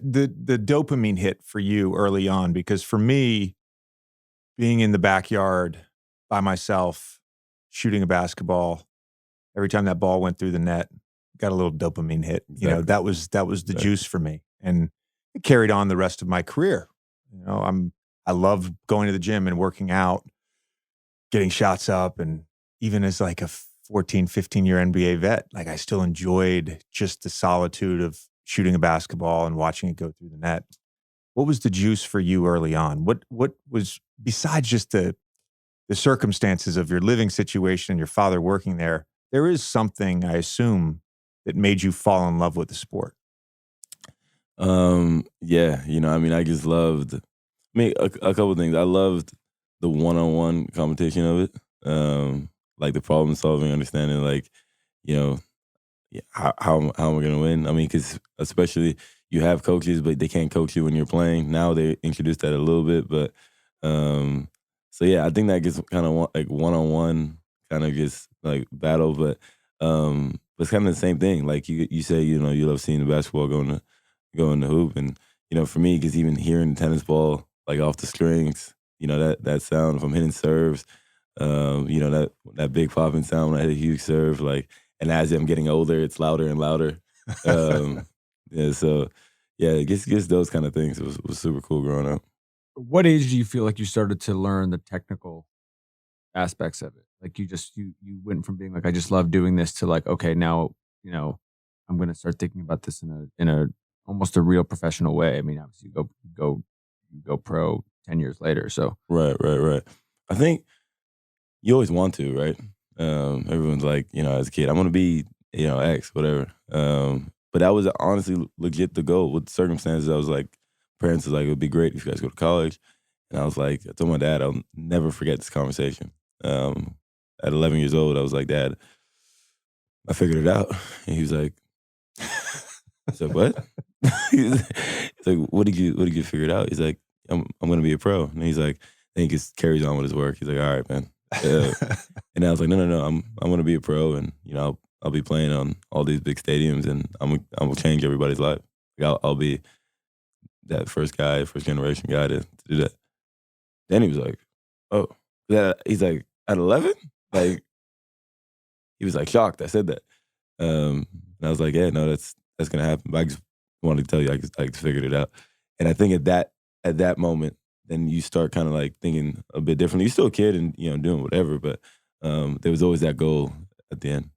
the dopamine hit for you early on? Because for me, being in the backyard by myself, shooting a basketball, every time that ball went through the net, got a little dopamine hit. Exactly. That was the Exactly. juice for me, and it carried on the rest of my career. I love going to the gym and working out, getting shots up, and even as like a 14, 15-year NBA vet, like I still enjoyed just the solitude of shooting a basketball and watching it go through the net. What was the juice for you early on? What was besides just the circumstances of your living situation and your father working there, there is something, I assume, that made you fall in love with the sport. Yeah, I mean, I just loved. I mean, a couple things. I loved the one-on-one competition of it, like the problem solving, understanding, like, you know, yeah, how am I gonna win? I mean, because especially you have coaches, but they can't coach you when you're playing. Now they introduced that a little bit, but um, so yeah, I think that gets kind of like one-on-one kind of gets like battle, but it's kind of the same thing. Like you say, you love seeing the basketball go in the hoop, and for me, because even hearing the tennis ball like off the strings, that sound if I'm hitting serves, that big popping sound when I hit a huge serve, like, and as I'm getting older, it's louder and louder. Um, yeah, so yeah, it gets those kind of things. It was super cool growing up. What age do you feel like you started to learn the technical aspects of it? Like you went from being like, I just love doing this to like, okay, now, I'm gonna start thinking about this in a almost a real professional way. I mean, obviously you go pro 10 years later. So Right, right, right. I think you always want to, right? Everyone's like, as a kid, I'm gonna be, X, whatever. But that was honestly legit the goal. With circumstances, I was like, parents was like, it would be great if you guys go to college. And I was like, I told my dad, I'll never forget this conversation. At 11 years old, I was like, Dad, I figured it out. And he was like, I said, what? He's like, what did you figure it out? He's like, I'm gonna be a pro. And he's like, then he just carries on with his work. He's like, all right, man. Uh, and I was like, no, I'm gonna be a pro, and I'll be playing on all these big stadiums, and I'm gonna change everybody's life. Like, I'll be that first guy, first generation guy to do that. Then he was like, oh, he's like, at 11, like he was like shocked I said that. And I was like, yeah, no, that's gonna happen. But I just wanted to tell you, I just figured it out. And I think at that moment, then you start kind of like thinking a bit differently. You're still a kid and doing whatever, but there was always that goal at the end.